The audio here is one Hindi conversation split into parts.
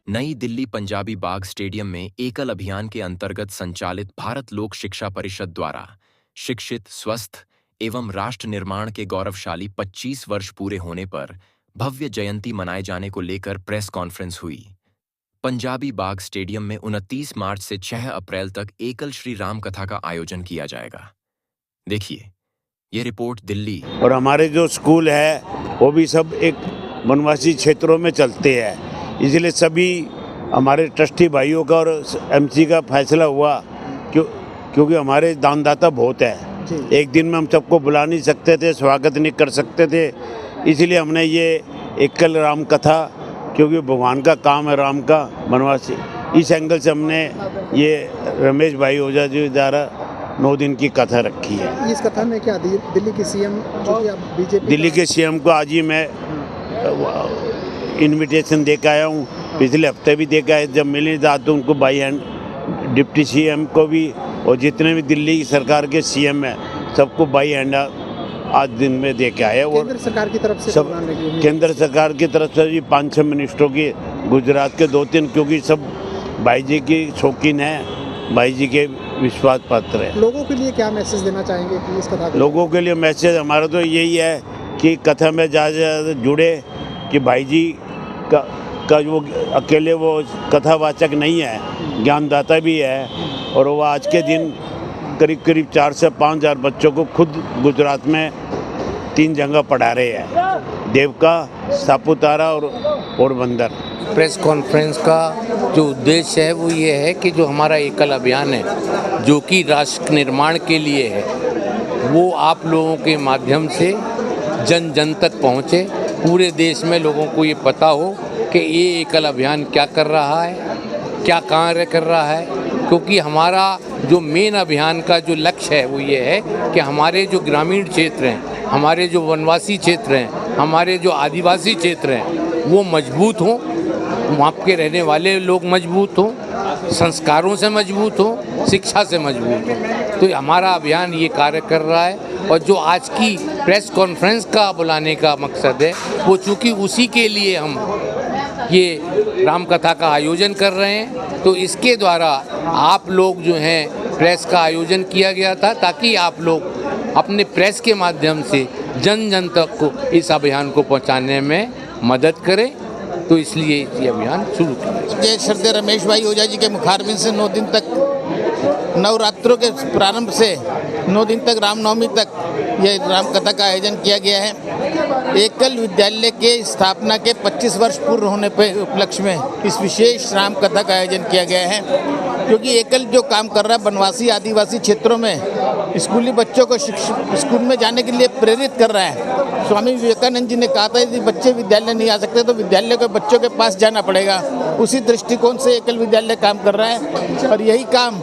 नई दिल्ली पंजाबी बाग स्टेडियम में एकल अभियान के अंतर्गत संचालित भारत लोक शिक्षा परिषद द्वारा शिक्षित, स्वस्थ एवं राष्ट्र निर्माण के गौरवशाली 25 वर्ष पूरे होने पर भव्य जयंती मनाए जाने को लेकर प्रेस कॉन्फ्रेंस हुई। पंजाबी बाग स्टेडियम में 29 मार्च से 6 अप्रैल तक एकल श्री राम कथा का आयोजन किया जाएगा। देखिए ये रिपोर्ट दिल्ली। और हमारे जो स्कूल है वो भी सब एक वनवासी क्षेत्रों में चलते हैं, इसलिए सभी हमारे ट्रस्टी भाइयों का और एमसी का फैसला हुआ क्योंकि हमारे दानदाता बहुत है। एक दिन में हम सबको बुला नहीं सकते थे, स्वागत नहीं कर सकते थे, इसलिए हमने ये एकल राम कथा, क्योंकि भगवान का काम है राम का वनवासी, इस एंगल से हमने ये रमेश भाई ओझा जी द्वारा 9 दिन की कथा रखी है। इस कथा में क्या दिल्ली के सीएम, जो कि आप बीजेपी दिल्ली के सीएम को आज ही मैं इनविटेशन दे के आया हूँ, पिछले हफ्ते भी दे के आए, जब मिले तो उनको बाई हैंड, डिप्टी सीएम को भी और जितने भी दिल्ली की सरकार के सीएम हैं सबको बाई हैंड आज दिन में दे के आए। और केंद्र सरकार की तरफ से सब केंद्र सरकार की तरफ से भी 5-6 मिनिस्टरों की, गुजरात के 2-3, क्योंकि सब भाई जी की शौकीन है, भाई जी के विश्वास पात्र है। लोगों के लिए क्या मैसेज देना चाहेंगे कि इस कथा? लोगों के लिए मैसेज हमारा तो यही है कि कथा में ज़्यादा जुड़े, कि भाई जी का वो अकेले वो कथावाचक नहीं है, ज्ञानदाता भी है, और वो आज के दिन करीब 4 से 5 हज़ार बच्चों को खुद गुजरात में 3 जगह पढ़ा रहे हैं, देवका, सापुतारा और पोरबंदर। प्रेस कॉन्फ्रेंस का जो उद्देश्य है वो ये है कि जो हमारा एकल अभियान है, जो कि राष्ट्र निर्माण के लिए है, वो आप लोगों के माध्यम से जन जन तक पहुँचे, पूरे देश में लोगों को ये पता हो कि ये एकल अभियान क्या कर रहा है, क्या कार्य कर रहा है। क्योंकि हमारा जो मेन अभियान का जो लक्ष्य है वो ये है कि हमारे जो ग्रामीण क्षेत्र हैं, हमारे जो वनवासी क्षेत्र हैं, हमारे जो आदिवासी क्षेत्र हैं, वो मजबूत हों, वहाँ के रहने वाले लोग मजबूत हों, संस्कारों से मजबूत हों, शिक्षा से मजबूत हों। तो हमारा अभियान ये कार्य कर रहा है। और जो आज की प्रेस कॉन्फ्रेंस का बुलाने का मकसद है, वो चूँकि उसी के लिए हम ये राम कथा का आयोजन कर रहे हैं, तो इसके द्वारा आप लोग जो हैं, प्रेस का आयोजन किया गया था ताकि आप लोग अपने प्रेस के माध्यम से जन जन तक को इस अभियान को पहुंचाने में मदद करें, तो इसलिए ये अभियान शुरू किया। जय श्रद्धेय रमेश भाई ओझा जी के मुखारबिंद से 9 दिन तक, नवरात्रों के प्रारंभ से 9 दिन तक, रामनवमी तक ये राम कथा का आयोजन किया गया है। एकल विद्यालय के स्थापना के 25 वर्ष पूर्ण होने पर उपलक्ष्य में इस विशेष राम कथा का आयोजन किया गया है, क्योंकि एकल जो काम कर रहा है वनवासी आदिवासी क्षेत्रों में स्कूली बच्चों को स्कूल में जाने के लिए प्रेरित कर रहा है। स्वामी विवेकानंद जी ने कहा था यदि बच्चे विद्यालय नहीं आ सकते तो विद्यालय के बच्चों के पास जाना पड़ेगा। उसी दृष्टिकोण से एकल विद्यालय काम कर रहा है, और यही काम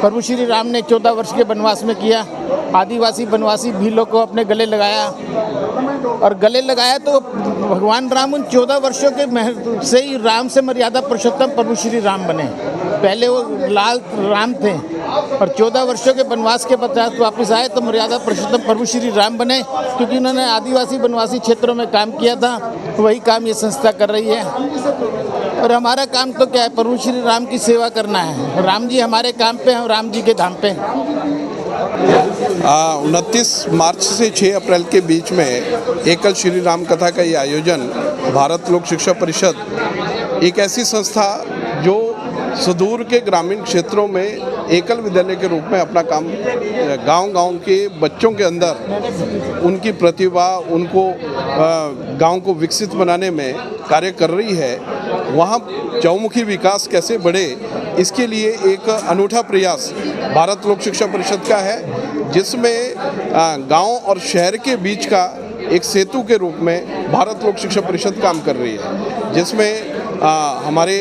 प्रभु श्री राम ने 14 वर्ष के वनवास में किया। आदिवासी वनवासी भीलों को अपने गले लगाया, और गले लगाया तो भगवान राम उन 14 वर्षों के से ही राम से मर्यादा पुरुषोत्तम प्रभु श्री राम बने। पहले वो लाल राम थे, और 14 वर्षों के वनवास के पश्चात वापस आए तो मर्यादा पुरुषोत्तम प्रभु श्री राम बने, क्योंकि उन्होंने आदिवासी वनवासी क्षेत्रों में काम किया था। वही काम ये संस्था कर रही है, और हमारा काम तो क्या है, प्रभु श्री राम की सेवा करना है। राम जी हमारे काम पे, हम राम जी के धाम पे। 29 मार्च से 6 अप्रैल के बीच में एकल श्री राम कथा का ये आयोजन भारत लोक शिक्षा परिषद, एक ऐसी संस्था जो सुदूर के ग्रामीण क्षेत्रों में एकल विद्यालय के रूप में अपना काम गांव-गांव के बच्चों के अंदर उनकी प्रतिभा, उनको गांव को विकसित बनाने में कार्य कर रही है। वहाँ चौमुखी विकास कैसे बढ़े, इसके लिए एक अनूठा प्रयास भारत लोक शिक्षा परिषद का है, जिसमें गांव और शहर के बीच का एक सेतु के रूप में भारत लोक शिक्षा परिषद काम कर रही है, जिसमें हमारे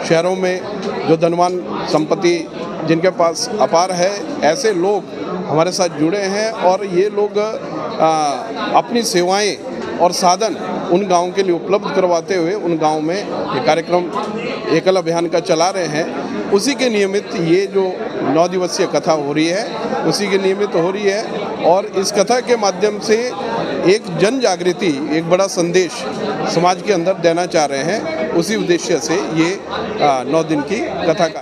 शहरों में जो धनवान संपत्ति जिनके पास अपार है, ऐसे लोग हमारे साथ जुड़े हैं, और ये लोग अपनी सेवाएं और साधन उन गाँव के लिए उपलब्ध करवाते हुए उन गाँव में ये कार्यक्रम एकल अभियान का चला रहे हैं। उसी के नियमित ये जो 9 दिवसीय कथा हो रही है, उसी के नियमित हो रही है, और इस कथा के माध्यम से एक जन जागृति, एक बड़ा संदेश समाज के अंदर देना चाह रहे हैं। उसी उद्देश्य से ये 9 दिन की कथा का